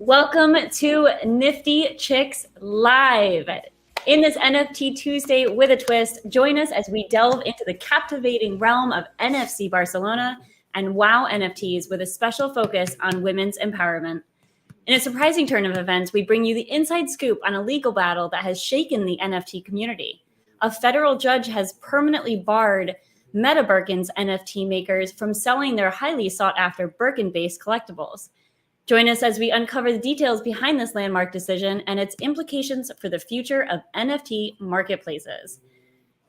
Welcome to Nifty Chicks Live. In this NFT Tuesday with a twist, join us as we delve into the captivating realm of NFC Barcelona and WoW NFTs with a special focus on women's empowerment. In a surprising turn of events, we bring you the inside scoop on a legal battle that has shaken the NFT community. A federal judge has permanently barred MetaBirkins NFT makers from selling their highly sought-after Birkin-based collectibles. Join us as we uncover the details behind this landmark decision and its implications for the future of NFT marketplaces.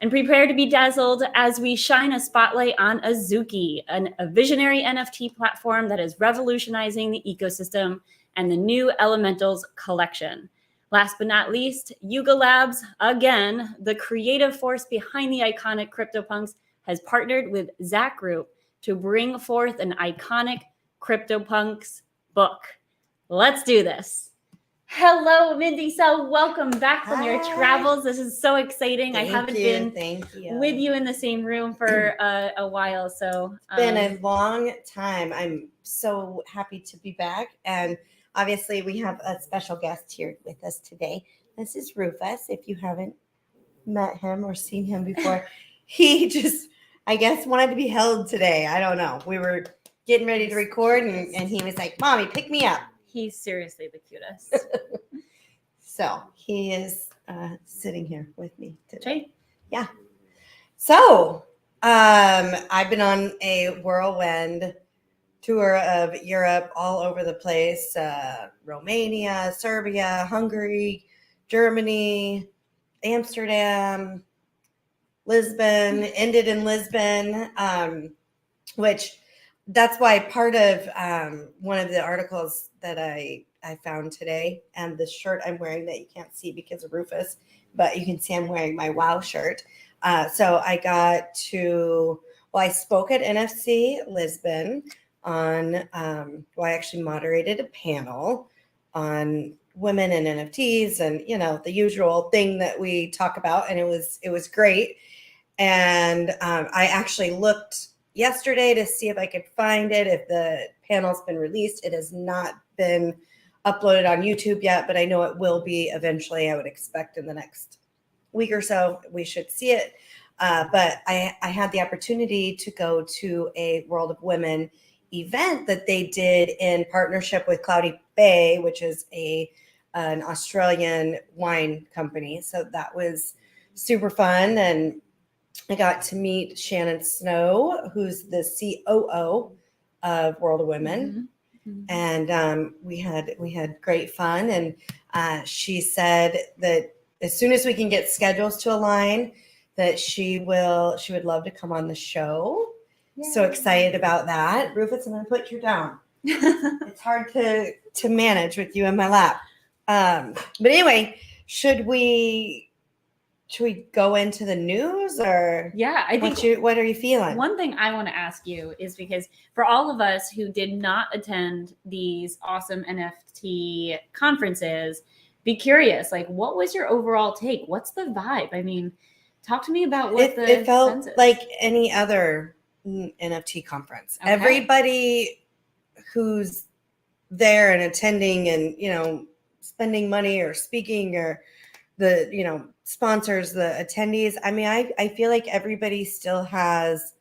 And prepare to be dazzled as we shine a spotlight on Azuki, a visionary NFT platform that is revolutionizing the ecosystem, and the new Elementals collection. Last but not least, Yuga Labs, again, the creative force behind the iconic Cryptopunks, has partnered with Zak Group to bring forth an iconic Cryptopunks book. Let's do this. Hello, Mindy. So welcome back from your travels. This is so exciting. I haven't been with you in the same room for a while. So it's been a long time. I'm so happy to be back. And obviously we have a special guest here with us today. This is Rufus. If you haven't met him or seen him before, he just, I guess, wanted to be held today. I don't know. We were getting ready to record and he was like, Mommy, pick me up. He's seriously the cutest. So he is sitting here with me today. Yeah. So I've been on a whirlwind tour of Europe, all over the place. Romania, Serbia, Hungary, Germany, Amsterdam, Lisbon, ended in Lisbon, which that's why part of one of the articles that I found today, and the shirt I'm wearing that you can't see because of Rufus, but you can see I'm wearing my WoW shirt. So I got to, I spoke at NFC Lisbon on, I actually moderated a panel on women and NFTs and, the usual thing that we talk about. And it was great. And I actually looked yesterday to see if I could find it, if the panel's been released. It has not been uploaded on YouTube yet, but I know it will be eventually. I would expect in the next week or so we should see it. But I had the opportunity to go to a World of Women event that they did in partnership with Cloudy Bay, which is an Australian wine company. So that was super fun. And I got to meet Shannon Snow, who's the COO of World of Women. Mm-hmm. And we had great fun. And she said that as soon as we can get schedules to align, that she would love to come on the show. Yay. So excited about that. Rufus, I'm going to put you down. It's hard to manage with you in my lap. But anyway, should we go into the news, or I think what are you feeling? One thing I want to ask you is, because for all of us who did not attend these awesome NFT conferences, be curious, like, what was your overall take? What's the vibe? I mean, talk to me about what it felt like any other NFT conference. Okay. Everybody who's there and attending and, spending money or speaking, or the, sponsors, the attendees. I mean, I feel like everybody still has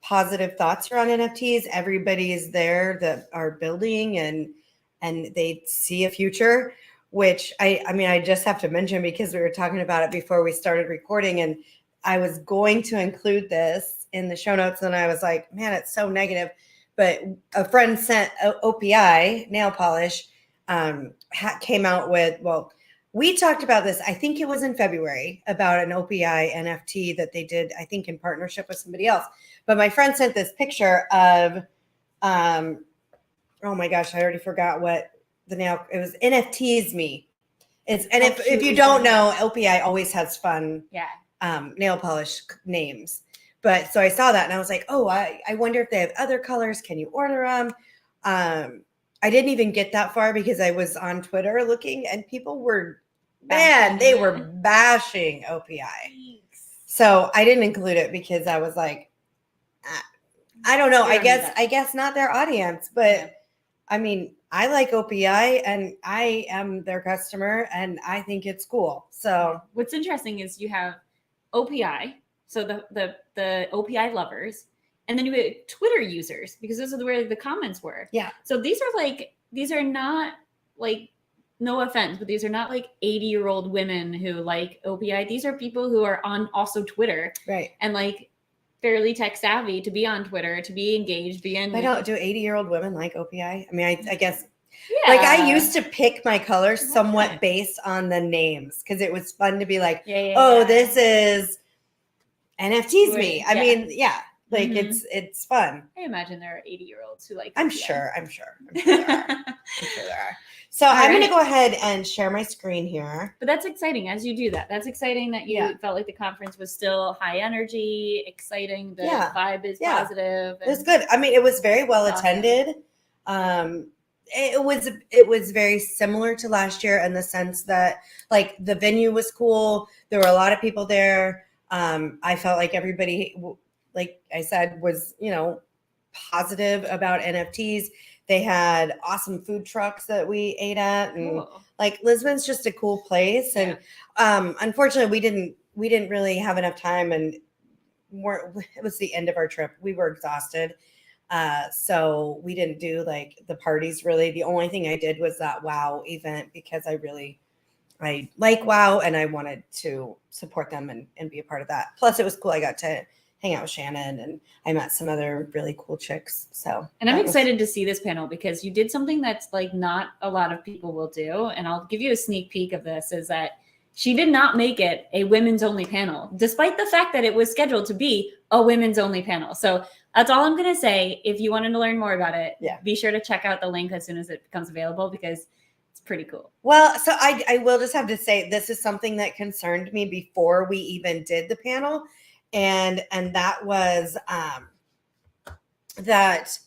positive thoughts around NFTs. Everybody is there that are building and they see a future, which I just have to mention because we were talking about it before we started recording, and I was going to include this in the show notes, and I was like, man, it's so negative. But a friend sent OPI nail polish, came out with, we talked about this, I think it was in February, about an OPI NFT that they did, I think in partnership with somebody else. But my friend sent this picture of, oh my gosh, I already forgot what the nail, it was NFTs me. If you don't know, OPI always has fun nail polish names. But so I saw that and I was like, oh, I wonder if they have other colors. Can you order them? I didn't even get that far because I was on Twitter looking and people were, they were bashing OPI. So I didn't include it because I was like, I don't know. I guess not their audience, but I mean, I like OPI and I am their customer and I think it's cool. So what's interesting is you have OPI, so the OPI lovers, and then you have Twitter users, because those are where the comments were. Yeah. So these are not like, no offense, but these are not like 80-year-old women who like OPI. These are people who are on also Twitter. Right. And like fairly tech savvy to be on Twitter, to be engaged, be in. I don't do 80-year-old women like OPI. I mean, I guess yeah. like I used to pick my colors somewhat based on the names because it was fun to be like, this is NFTs me. I mean, like it's fun. I imagine there are 80-year-olds who like. I'm sure there are. So I'm going to go ahead and share my screen here. But that's exciting as you do that. That's exciting that you felt like the conference was still high energy, exciting. The vibe is positive. It was good. I mean, it was very well attended. It was very similar to last year in the sense that like the venue was cool. There were a lot of people there. I felt like everybody, like I said, was, positive about NFTs. They had awesome food trucks that we ate at, and like Lisbon's just a cool place. And unfortunately, we didn't really have enough time, and it was the end of our trip. We were exhausted, so we didn't do like the parties. Really, the only thing I did was that WoW event because I like WoW and I wanted to support them and be a part of that. Plus, it was cool. I got to hang out with Shannon and I met some other really cool chicks. So, and I'm excited to see this panel because you did something that's like not a lot of people will do. And I'll give you a sneak peek of this, is that she did not make it a women's only panel, despite the fact that it was scheduled to be a women's only panel. So that's all I'm going to say. If you wanted to learn more about it, be sure to check out the link as soon as it becomes available, because it's pretty cool. Well, so I will just have to say, this is something that concerned me before we even did the panel. And that was that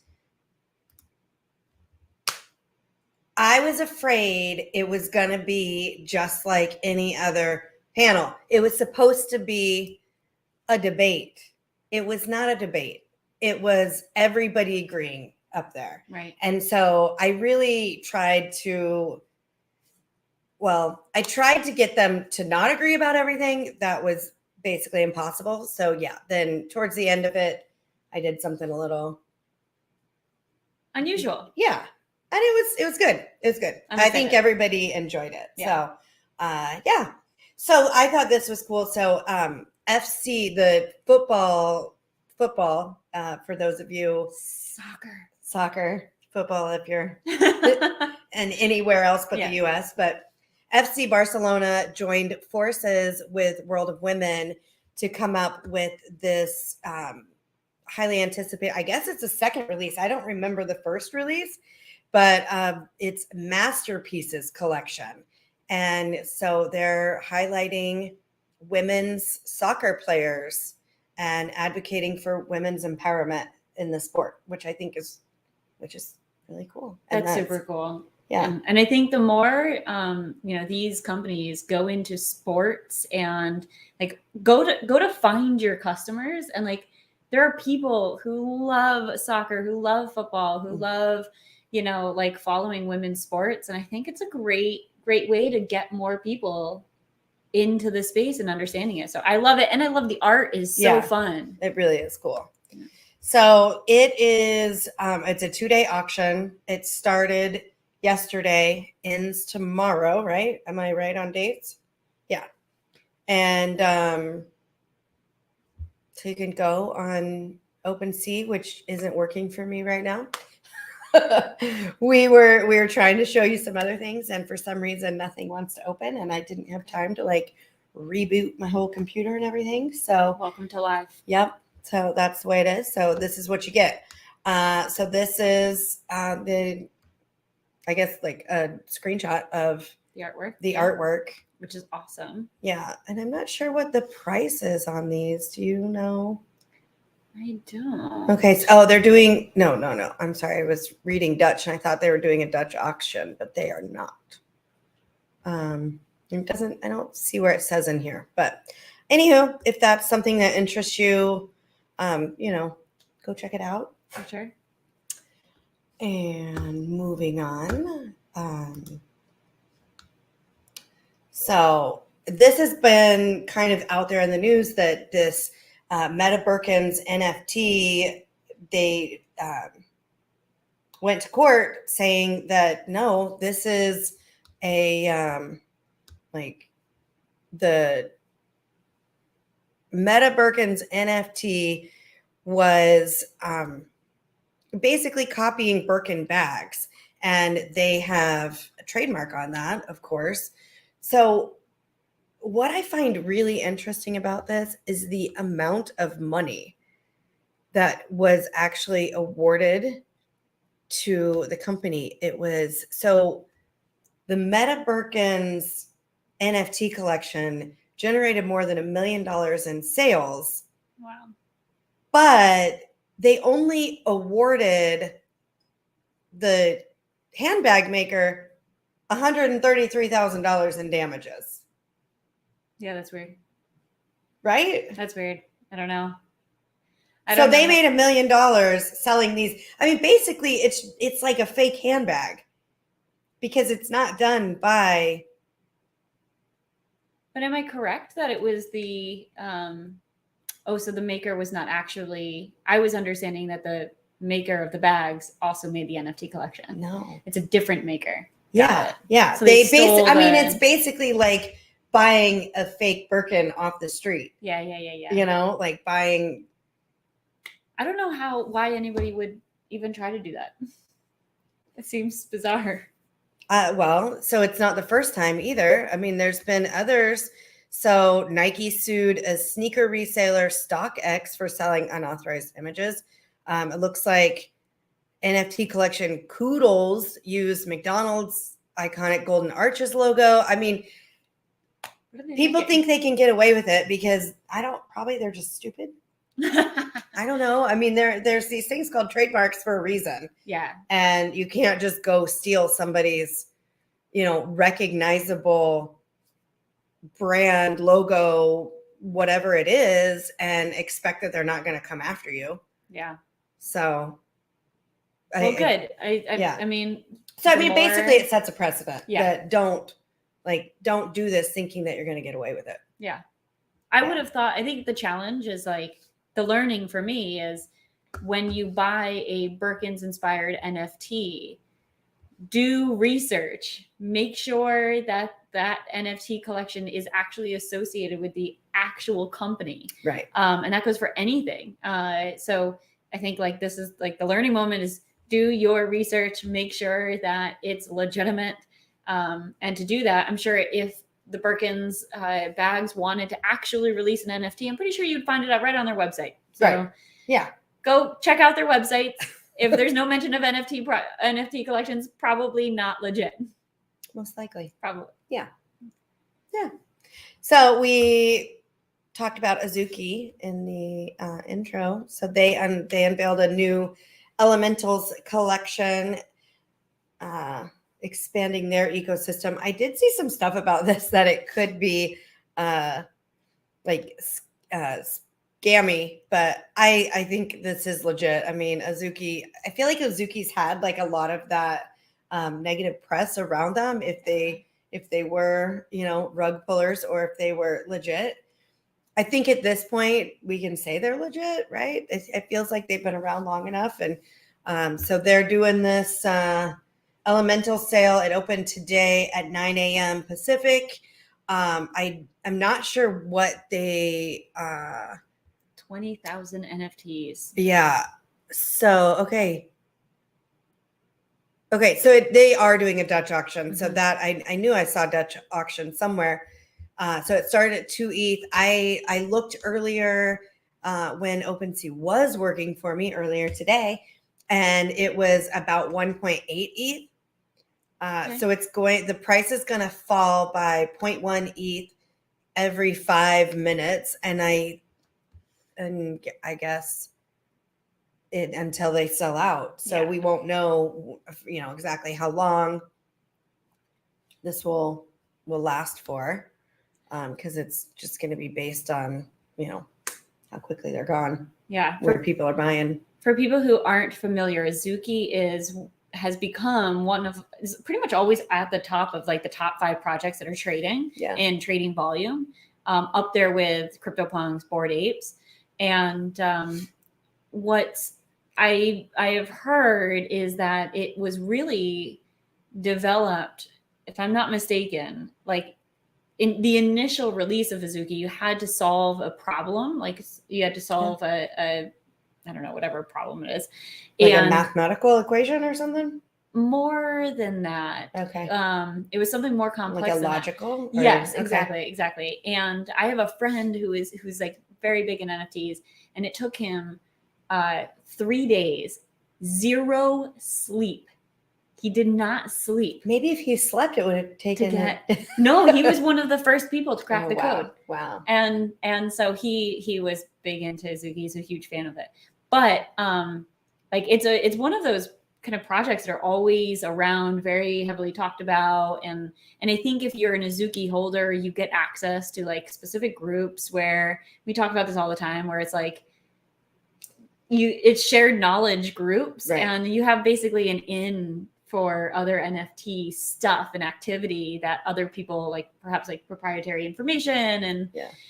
I was afraid it was going to be just like any other panel. It was supposed to be a debate. It was not a debate. It was everybody agreeing up there. Right. And so I really tried to get them to not agree about everything. That was basically impossible. So then towards the end of it, I did something a little unusual. Yeah. And it was good. It was good. I think everybody enjoyed it. Yeah. So, so I thought this was cool. So, FC, the football, for those of you, soccer, football, if you're and anywhere else but the US, but FC Barcelona joined forces with World of Women to come up with this highly anticipated, I guess it's a second release. I don't remember the first release, but it's Masterpieces collection. And so they're highlighting women's soccer players and advocating for women's empowerment in the sport, which I think is really cool. That's super cool. Yeah. And I think the more, these companies go into sports and like go to find your customers, and like, there are people who love soccer, who love football, who love, like following women's sports. And I think it's a great way to get more people into the space and understanding it. So I love it. And I love the art is so fun. It really is cool. Yeah. So it is, it's a 2-day auction. It started yesterday, ends tomorrow, right? Am I right on dates? Yeah. And so you can go on OpenSea, which isn't working for me right now. we were trying to show you some other things, and for some reason nothing wants to open, and I didn't have time to like reboot my whole computer and everything. So welcome to life. Yep. So that's the way it is. So this is what you get. So this is I guess like a screenshot of the artwork, which is awesome. Yeah. And I'm not sure what the price is on these. Do you know? I don't. Okay. So, they're doing, no. I'm sorry. I was reading Dutch and I thought they were doing a Dutch auction, but they are not. I don't see where it says in here, but anywho, if that's something that interests you, go check it out. For sure. And moving on. So this has been kind of out there in the news that this MetaBirkins NFT, they went to court saying that no, this is a like the MetaBirkins NFT was basically copying Birkin bags, and they have a trademark on that, of course. So what I find really interesting about this is the amount of money that was actually awarded to the company. It was so the MetaBirkins NFT collection generated more than $1 million in sales. Wow. But they only awarded the handbag maker $133,000 in damages. Yeah, that's weird. Right? That's weird. I don't know. So they made $1 million selling these. I mean, basically, it's like a fake handbag because it's not done by. But am I correct that it was the so the maker was not actually, I was understanding that the maker of the bags also made the NFT collection. No. It's a different maker. Yeah. So it's basically like buying a fake Birkin off the street. Yeah. You know, like buying. I don't know why anybody would even try to do that. It seems bizarre. Well, so it's not the first time either. I mean, there's been others. So Nike sued a sneaker reseller, StockX, for selling unauthorized images. It looks like NFT collection Koodles used McDonald's iconic Golden Arches logo. I mean, people think they can get away with it because they're just stupid. I don't know. I mean, there's these things called trademarks for a reason. Yeah. And you can't just go steal somebody's, recognizable brand, logo, whatever it is, and expect that they're not going to come after you. Yeah. So. Good. I mean. So, basically it sets a precedent. Yeah. That don't do this thinking that you're going to get away with it. Yeah. I would have thought, I think the challenge is like, the learning for me is when you buy a Birkins inspired NFT, do research, make sure that NFT collection is actually associated with the actual company. Right. And that goes for anything. So I think like this is like the learning moment is do your research, make sure that it's legitimate. And to do that, I'm sure if the Birkins bags wanted to actually release an NFT, I'm pretty sure you'd find it out right on their website. So right. Yeah. Go check out their website. If there's no mention of NFT collections, probably not legit. Most likely. Probably. Yeah. Yeah. So we talked about Azuki in the intro. So they unveiled a new Elementals collection, expanding their ecosystem. I did see some stuff about this that it could be scammy, but I think this is legit. I mean, Azuki, I feel like Azuki's had like a lot of that negative press around them if they were, rug pullers or if they were legit. I think at this point we can say they're legit, right? It feels like they've been around long enough. And so they're doing this Elemental sale. It opened today at 9 a.m. Pacific. I'm not sure what they 20,000 NFTs. Yeah. So okay. So they are doing a Dutch auction. Mm-hmm. So that I knew I saw Dutch auction somewhere. So it started at 2 ETH. I looked earlier when OpenSea was working for me earlier today, and it was about 1.8 ETH. Okay. So the price is going to fall by 0.1 ETH every 5 minutes. And I guess until they sell out. So we won't know, exactly how long this will last for. Because it's just going to be based on, how quickly they're gone. Yeah. Where people are buying. For people who aren't familiar, Azuki has become is pretty much always at the top of like the top 5 projects that are trading in trading volume, up there with CryptoPunks, Bored Apes. And what I have heard is that it was really developed, if I'm not mistaken, like in the initial release of Azuki, you had to solve a problem. Like you had to solve a I don't know, whatever problem it is. Like a mathematical equation or something? More than that. Okay. It was something more complex. Like a logical? Yes, exactly. And I have a friend who's like very big in NFTs, and it took him 3 days, 0 sleep. He did not sleep. Maybe if he slept, it would have taken. No, he was one of the first people to crack the code. Wow. And so he was big into Azuki. He's a huge fan of it. But like it's one of those kind of projects that are always around, very heavily talked about. And I think if you're an Azuki holder, you get access to like specific groups where we talk about this all the time, where it's like it's shared knowledge groups, and you have basically an in for other NFT stuff and activity that other people like, perhaps like proprietary information. And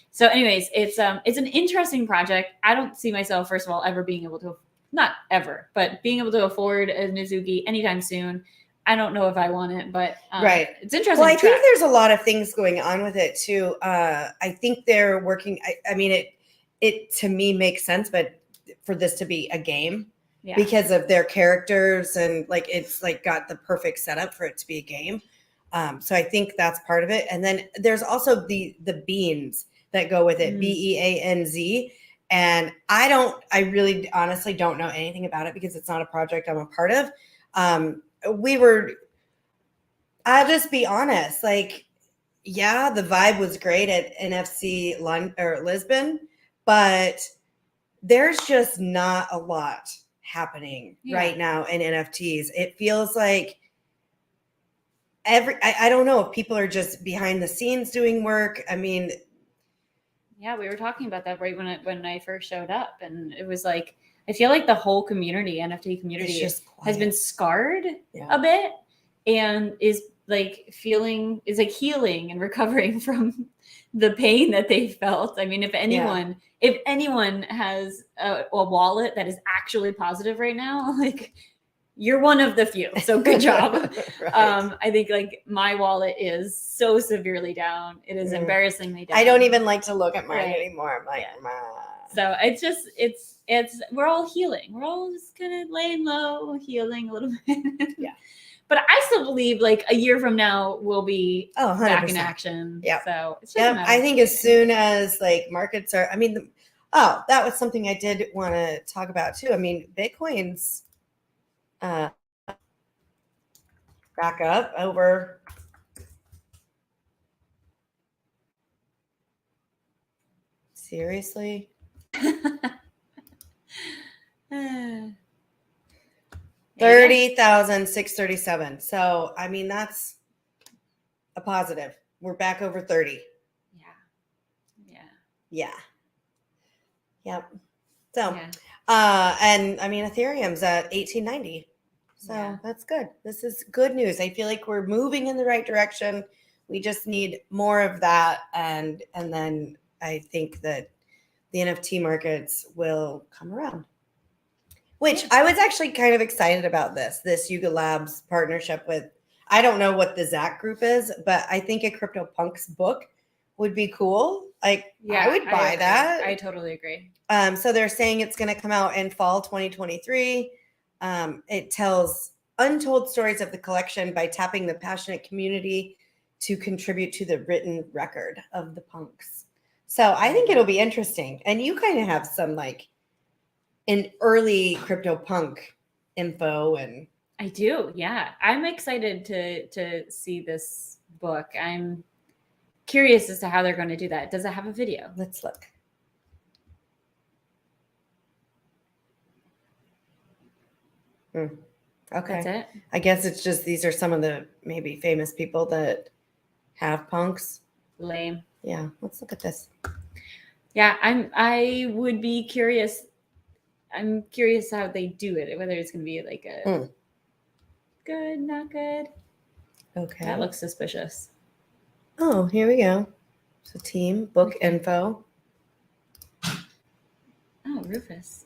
so anyways, it's an interesting project. I don't see myself, first of all, ever being able to, not ever, but being able to afford an Azuki anytime soon. I don't know if I want it, but it's interesting. Well, I think there's a lot of things going on with it too. I think they're working. I mean, it to me makes sense, but for this to be a game, because of their characters, and like it's like got the perfect setup for it to be a game. So I think that's part of it. And then there's also the beans that go with it, BEANZ. And I really honestly don't know anything about it because it's not a project I'm a part of. I'll just be honest, like, yeah, the vibe was great at NFC Lisbon, but there's just not a lot happening right now in NFTs. It feels like I don't know if people are just behind the scenes doing work. I mean, yeah, we were talking about that right when I first showed up, and it was like, I feel like the whole community, NFT community, has been scarred a bit, and is like healing and recovering from the pain that they felt. I mean, if anyone has a wallet that is actually positive right now, like, you're one of the few. So good job. I think like my wallet is so severely down. It is embarrassingly down. I don't even like to look at mine anymore. I'm like, so it's just, we're all healing. We're all just kind of laying low, healing a little bit. But I still believe like a year from now we'll be back in action. So it's just I think as soon as like markets are, I mean, that was something I did want to talk about too. I mean, Bitcoin's back up over. Seriously? 30,637. So, I mean, that's a positive. We're back over 30. Yeah. Yep. So, and I mean, Ethereum's at 1890. So that's good. This is good news. I feel like we're moving in the right direction. We just need more of that. And then I think that the NFT markets will come around. Which I was actually kind of excited about this Yuga Labs partnership with, I don't know what the Zak Group is, but I think a Cryptopunks book would be cool. Like, I would buy that. I totally agree. So they're saying it's going to come out in fall 2023. It tells untold stories of the collection by tapping the passionate community to contribute to the written record of the punks. So I think it'll be interesting. And you kind of have some like an early CryptoPunk info. And I do. Yeah. I'm excited to see this book. I'm curious as to how they're going to do that. Does it have a video? Let's look. Okay. That's it. I guess it's just, these are some of the maybe famous people that have punks. Lame. Yeah. Let's look at this. Yeah, I would be curious. I'm curious how they do it, whether it's going to be like a good, not good. Okay. That looks suspicious. Oh, here we go. So team, book info. Oh, Rufus.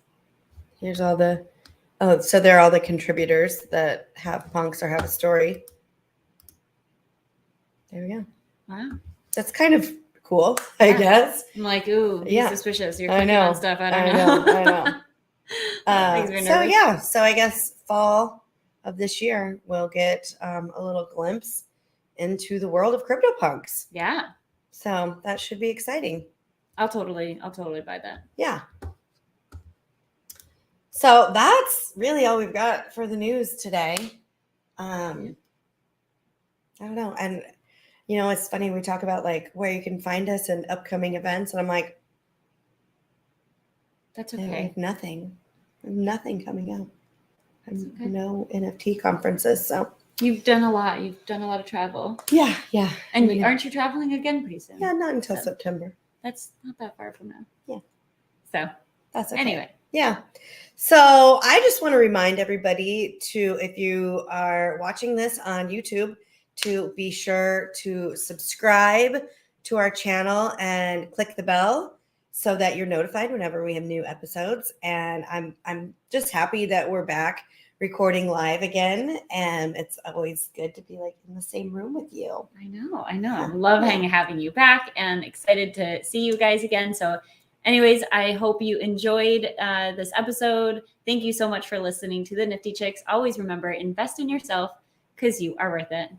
Here's all the, so they're all the contributors that have punks or have a story. There we go. Wow. That's kind of cool, I guess. I'm like, ooh, be suspicious. You're clicking on stuff. I don't know. So I guess fall of this year we'll get a little glimpse into the world of CryptoPunks. Yeah. So that should be exciting. I'll totally buy that. Yeah. So that's really all we've got for the news today. I don't know. And, it's funny. We talk about like where you can find us and upcoming events. And I'm like, that's okay. I have nothing. I have nothing coming up. No NFT conferences. So you've done a lot. You've done a lot of travel. Yeah. And aren't you traveling again pretty soon? Yeah, not until September. That's not that far from now. Yeah. So that's okay. Anyway. Yeah. So I just want to remind everybody to, if you are watching this on YouTube, to be sure to subscribe to our channel and click the bell so that you're notified whenever we have new episodes. And I'm just happy that we're back recording live again, and it's always good to be like in the same room with you. I know. I love having you back, and excited to see you guys again. So anyways, I hope you enjoyed this episode. Thank you so much for listening to the Nifty Chicks. Always remember, invest in yourself because you are worth it.